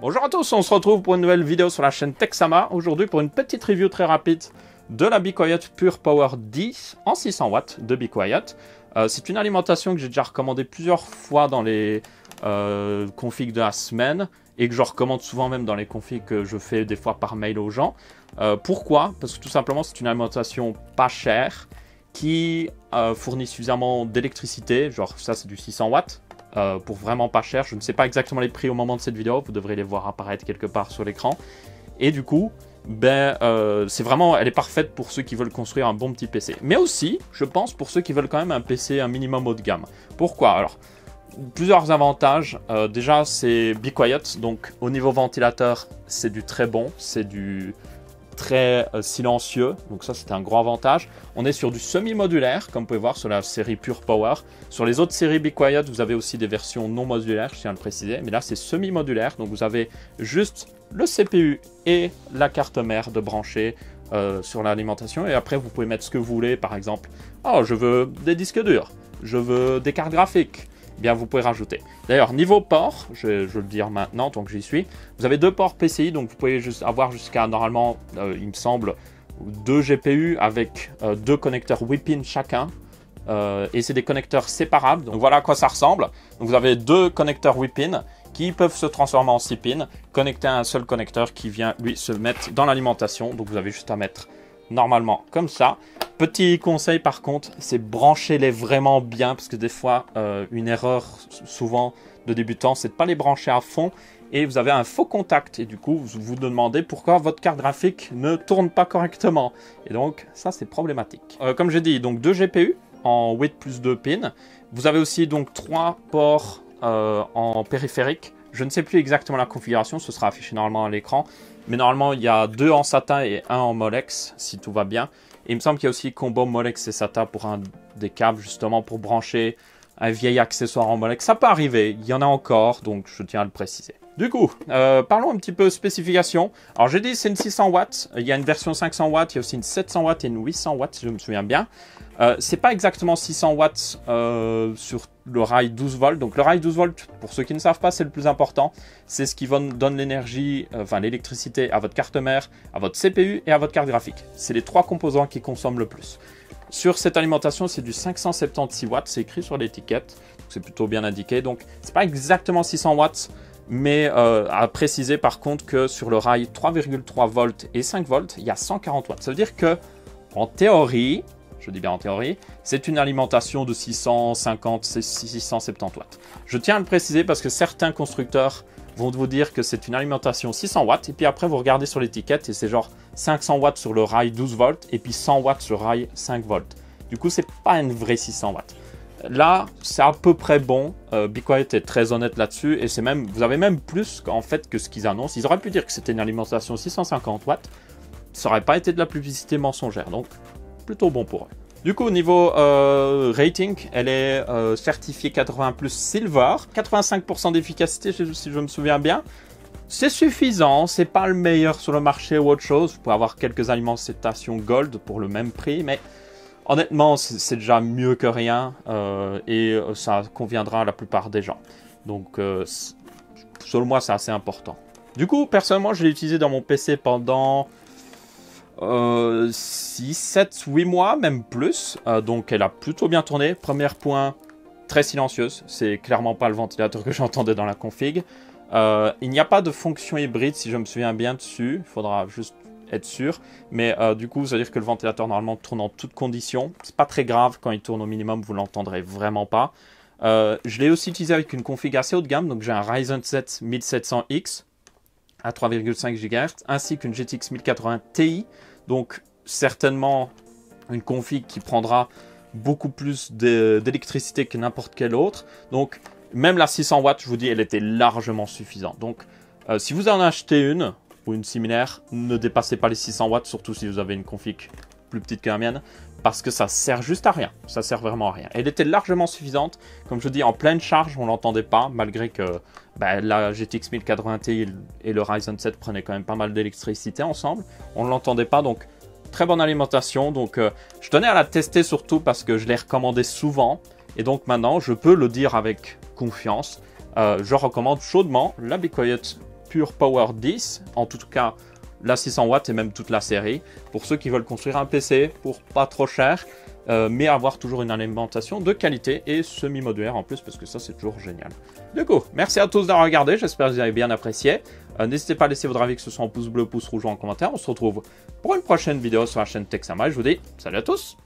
Bonjour à tous, on se retrouve pour une nouvelle vidéo sur la chaîne Texama. Aujourd'hui pour une petite review très rapide de la Be Quiet Pure Power 10 en 600 watts de Be Quiet. C'est une alimentation que j'ai déjà recommandée plusieurs fois dans les configs de la semaine et que je recommande souvent même dans les configs que je fais des fois par mail aux gens. Pourquoi? Parce que tout simplement c'est une alimentation pas chère qui fournit suffisamment d'électricité, genre ça c'est du 600 watts. Pour vraiment pas cher, je ne sais pas exactement les prix au moment de cette vidéo, vous devrez les voir apparaître quelque part sur l'écran. Et du coup, c'est vraiment, elle est parfaite pour ceux qui veulent construire un bon petit PC. Mais aussi, je pense, pour ceux qui veulent quand même un PC un minimum haut de gamme. Pourquoi? Alors, plusieurs avantages. Déjà, c'est Be Quiet, donc au niveau ventilateur, c'est du très bon, c'est du très silencieux, donc ça c'est un gros avantage. On est sur du semi-modulaire, comme vous pouvez voir sur la série Pure Power. Sur les autres séries Be Quiet, vous avez aussi des versions non modulaires, je tiens à le préciser, mais là c'est semi-modulaire, donc vous avez juste le CPU et la carte mère de brancher sur l'alimentation, et après vous pouvez mettre ce que vous voulez, par exemple, oh je veux des disques durs, je veux des cartes graphiques, bien vous pouvez rajouter. D'ailleurs, niveau port, je vais le dire maintenant tant que j'y suis, vous avez deux ports PCI, donc vous pouvez avoir jusqu'à normalement, il me semble, 2 GPU avec 2 connecteurs 8 pins chacun, et c'est des connecteurs séparables, donc voilà à quoi ça ressemble. Donc vous avez 2 connecteurs 8 pins qui peuvent se transformer en 6 pins, connectés à un seul connecteur qui vient lui se mettre dans l'alimentation, donc vous avez juste à mettre normalement comme ça. Petit conseil par contre, c'est branchez-les vraiment bien, parce que des fois, une erreur souvent de débutant, c'est de ne pas les brancher à fond, et vous avez un faux contact, et du coup, vous vous demandez pourquoi votre carte graphique ne tourne pas correctement. Et donc, ça c'est problématique. Comme j'ai dit, donc 2 GPU en 8 plus 2 pins. Vous avez aussi donc 3 ports en périphérique. Je ne sais plus exactement la configuration, ce sera affiché normalement à l'écran. Mais normalement, il y a 2 en SATA et 1 en Molex, si tout va bien. Et il me semble qu'il y a aussi combo Molex et SATA pour un des câbles, justement, pour brancher un vieil accessoire en Molex. Ça peut arriver, il y en a encore, donc je tiens à le préciser. Du coup, parlons un petit peu spécification. Alors j'ai dit c'est une 600 watts, il y a une version 500 watts, il y a aussi une 700 watts et une 800 watts, si je me souviens bien. C'est pas exactement 600 watts sur le rail 12 volts. Donc le rail 12 volts, pour ceux qui ne savent pas, c'est le plus important. C'est ce qui donne l'énergie, enfin l'électricité à votre carte mère, à votre CPU et à votre carte graphique. C'est les 3 composants qui consomment le plus. Sur cette alimentation, c'est du 576 watts, c'est écrit sur l'étiquette, c'est plutôt bien indiqué. Donc c'est pas exactement 600 watts, mais à préciser par contre que sur le rail 3,3 volts et 5 volts, il y a 140 watts. Ça veut dire que, en théorie, je dis bien en théorie, c'est une alimentation de 650-670 watts. Je tiens à le préciser parce que certains constructeurs vont vous dire que c'est une alimentation 600 watts, et puis après vous regardez sur l'étiquette et c'est genre 500 watts sur le rail 12 volts et puis 100 watts sur le rail 5 volts. Du coup, c'est pas une vraie 600 watts. Là, c'est à peu près bon. Be Quiet est très honnête là-dessus, et c'est même, vous avez même plus en fait que ce qu'ils annoncent. Ils auraient pu dire que c'était une alimentation 650 watts, ça n'aurait pas été de la publicité mensongère, donc plutôt bon pour eux. Du coup, au niveau rating, elle est certifiée 80+ Silver, 85% d'efficacité si je me souviens bien. C'est suffisant, c'est pas le meilleur sur le marché ou autre chose. Vous pouvez avoir quelques alimentations Gold pour le même prix, mais honnêtement, c'est déjà mieux que rien et ça conviendra à la plupart des gens. Donc, selon moi, c'est assez important. Du coup, personnellement, je l'ai utilisé dans mon PC pendant 6, 7, 8 mois, même plus. Donc, elle a plutôt bien tourné. Premier point, très silencieuse. C'est clairement pas le ventilateur que j'entendais dans la config. Il n'y a pas de fonction hybride, si je me souviens bien dessus. Il faudra juste être sûr, mais du coup ça veut dire que le ventilateur normalement tourne en toutes conditions. C'est pas très grave, quand il tourne au minimum vous l'entendrez vraiment pas. Je l'ai aussi utilisé avec une config assez haut de gamme, donc j'ai un Ryzen 7 1700X à 3,5 GHz ainsi qu'une GTX 1080 Ti, donc certainement une config qui prendra beaucoup plus d'électricité que n'importe quelle autre. Donc même la 600 watts, je vous dis, elle était largement suffisante. Donc si vous en achetez une ou une similaire, ne dépassez pas les 600 watts, surtout si vous avez une config plus petite que la mienne, parce que ça sert juste à rien, ça sert vraiment à rien. Elle était largement suffisante, comme je dis, en pleine charge, on l'entendait pas, malgré que la GTX 1080 Ti et le Ryzen 7 prenaient quand même pas mal d'électricité ensemble, on ne l'entendait pas, donc très bonne alimentation. Donc je tenais à la tester surtout parce que je l'ai recommandé souvent, et donc maintenant je peux le dire avec confiance, je recommande chaudement la Be Quiet Pure Power 10, en tout cas la 600 watts et même toute la série, pour ceux qui veulent construire un PC pour pas trop cher, mais avoir toujours une alimentation de qualité et semi-modulaire en plus, parce que ça c'est toujours génial. Du coup, merci à tous d'avoir regardé, j'espère que vous avez bien apprécié. N'hésitez pas à laisser votre avis, que ce soit en pouce bleu, pouce rouge ou en commentaire. On se retrouve pour une prochaine vidéo sur la chaîne Texama et je vous dis salut à tous.